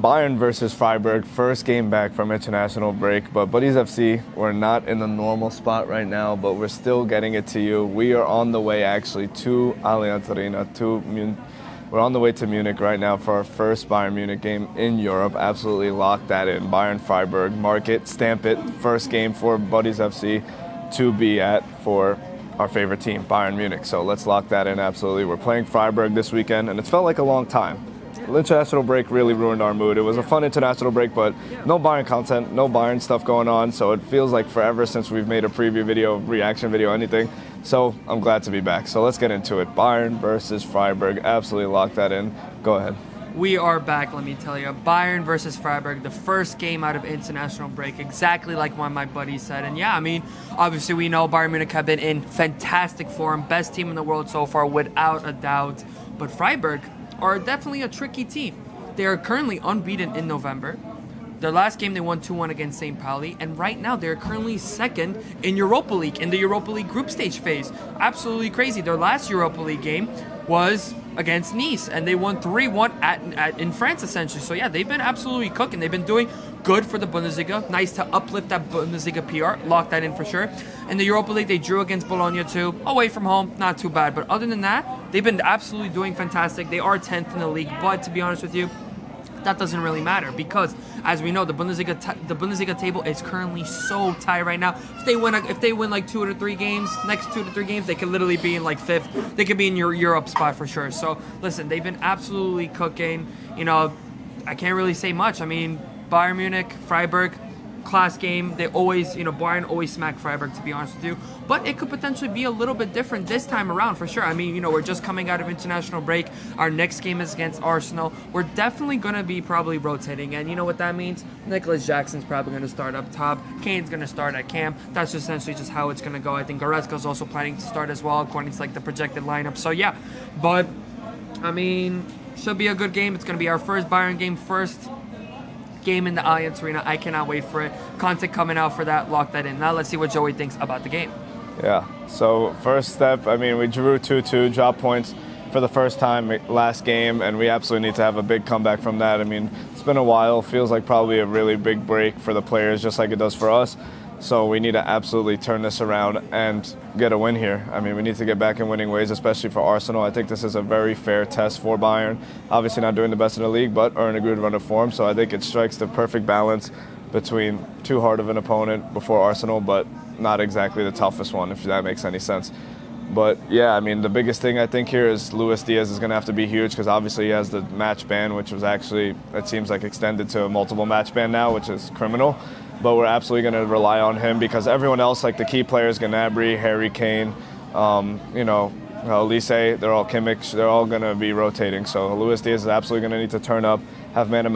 Bayern versus Freiburg, first game back from international break. But Buddies FC, we're not in the normal spot right now, but we're still getting it to you. We are on the way actually to Allianz Arena, we're on the way to Munich right now for our first Bayern Munich game in Europe. Absolutely lock that in. Bayern Freiburg, mark it, stamp it. First game for Buddies FC to be at for our favorite team, Bayern Munich. So let's lock that in, absolutely. We're playing Freiburg this weekend, and it's felt like a long time. The international break really ruined our mood. It was a fun international break, but no Bayern content, no Bayern stuff going on, so it feels like forever since we've made a preview video, reaction video, anything. So I'm glad to be back. So let's get into it. Bayern versus Freiburg. Absolutely lock that in. Go ahead. We are back, let me tell you. Bayern versus Freiburg, the first game out of international break, exactly like one of my buddies said. And yeah, I mean, obviously we know Bayern Munich have been in fantastic form, best team in the world so far, without a doubt. But Freiburg are definitely a tricky team. They are currently unbeaten in November. Their last game they won 2-1 against St. Pauli, and right now they're currently second in Europa League, in the Europa League group stage phase. Absolutely crazy. Their last Europa League game was against Nice, and they won 3-1 in France, essentially. So yeah, they've been absolutely cooking. They've been doing good for the Bundesliga. Nice to uplift that Bundesliga PR. Lock that in for sure. In the Europa League, they drew against Bologna too. Away from home, not too bad. But other than that, they've been absolutely doing fantastic. They are 10th in the league, but to be honest with you, that doesn't really matter because, as we know, the Bundesliga table is currently so tight right now. If they win like 2 or 3 games, next 2 to 3 games, they could literally be in like 5th. They could be in your Europe spot for sure. So listen, they've been absolutely cooking. You know, I can't really say much. I mean, Bayern Munich, Freiburg, class game. They always, Bayern always smack Freiburg, to be honest with you. But it could potentially be a little bit different this time around, for sure. I mean, we're just coming out of international break. Our next game is against Arsenal. We're definitely going to be probably rotating. And you know what that means? Nicholas Jackson's probably going to start up top. Kane's going to start at cam. That's essentially just how it's going to go. I think Goretzka's also planning to start as well, according to like the projected lineup. So yeah, but I mean, should be a good game. It's going to be our first Bayern game, first game in the Allianz Arena. I cannot wait for it. Content coming out for that. Lock that in. Now let's see what Joey thinks about the game. Yeah, so first step, I mean, we drew 2-2, drop points for the first time last game, and we absolutely need to have a big comeback from that. I mean, it's been a while. Feels like probably a really big break for the players, just like it does for us. So we need to absolutely turn this around and get a win here. I mean, we need to get back in winning ways, especially for Arsenal. I think this is a very fair test for Bayern. Obviously not doing the best in the league, but are in a good run of form. So I think it strikes the perfect balance between too hard of an opponent before Arsenal, but not exactly the toughest one, if that makes any sense. But yeah, I mean, the biggest thing I think here is Luis Diaz is going to have to be huge because obviously he has the match ban, which was actually, it seems like, extended to a multiple match ban now, which is criminal. But we're absolutely going to rely on him because everyone else, like the key players, Gnabry, Harry Kane, Elise, they're all Kimmich, they're all going to be rotating. So Luis Diaz is absolutely going to need to turn up, have man of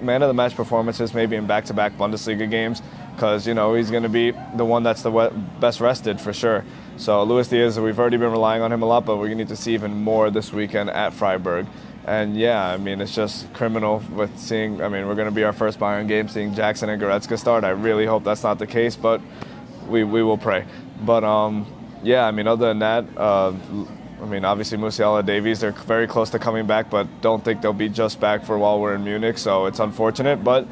the match performances maybe in back-to-back Bundesliga games because, he's going to be the one that's the best rested for sure. So Luis Diaz, we've already been relying on him a lot, but we're going to need to see even more this weekend at Freiburg. And yeah, I mean, it's just criminal with seeing, I mean, we're going to be our first Bayern game, seeing Jackson and Goretzka start. I really hope that's not the case, but we will pray. But yeah, I mean, other than that, I mean, obviously Musiala, Davies, they're very close to coming back, but don't think they'll be just back for while we're in Munich. So it's unfortunate, but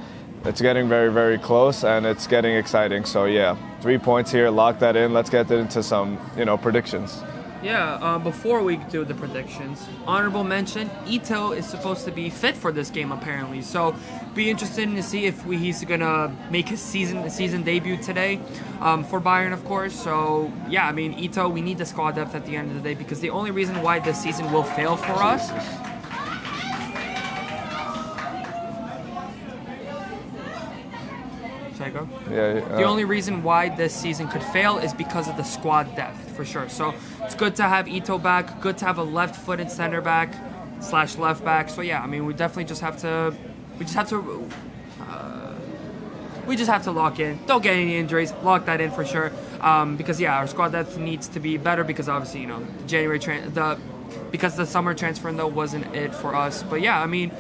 it's getting very, very close and it's getting exciting. So yeah, 3 points here, lock that in. Let's get into some, predictions. Yeah, before we do the predictions, honorable mention, Ito is supposed to be fit for this game apparently. So be interested to see if he's going to make his season debut today for Bayern, of course. So yeah, I mean, Ito, we need the squad depth at the end of the day because the only reason why this season will fail for us go? Yeah. The only reason why this season could fail is because of the squad depth, for sure. So it's good to have Ito back, good to have a left-footed center back / left back. So yeah, I mean, we just have to lock in. Don't get any injuries. Lock that in for sure. Because yeah, our squad depth needs to be better because obviously, because the summer transfer window wasn't it for us. But yeah, I mean,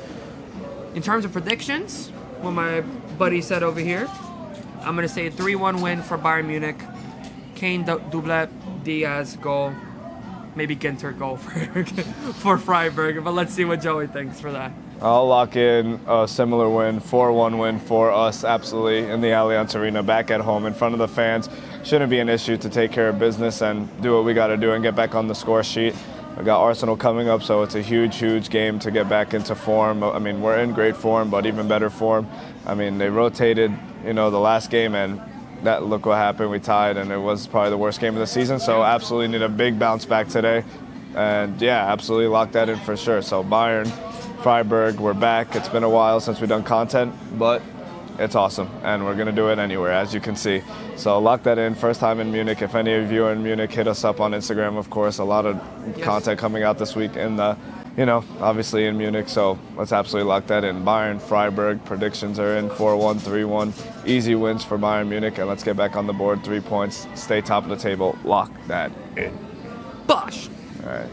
in terms of predictions, what my buddy said over here, I'm going to say a 3-1 win for Bayern Munich. Kane doublet, Diaz goal, maybe Ginter goal for Freiburg. But let's see what Joey thinks for that. I'll lock in a similar win, 4-1 win for us, absolutely, in the Allianz Arena, back at home, in front of the fans. Shouldn't be an issue to take care of business and do what we got to do and get back on the score sheet. We got Arsenal coming up, so it's a huge, huge game to get back into form. I mean, we're in great form, but even better form. I mean, they rotated, the last game, and look what happened. We tied, and it was probably the worst game of the season, so absolutely need a big bounce back today. And, yeah, absolutely lock that in for sure. So Bayern, Freiburg, we're back. It's been a while since we've done content, but it's awesome, and we're going to do it anywhere, as you can see. So lock that in. First time in Munich. If any of you are in Munich, hit us up on Instagram, of course. A lot of content coming out this week in the, obviously in Munich. So let's absolutely lock that in. Bayern, Freiburg, predictions are in 4-1, 3-1. Easy wins for Bayern Munich, and let's get back on the board. 3 points. Stay top of the table. Lock that in. Bosh! All right.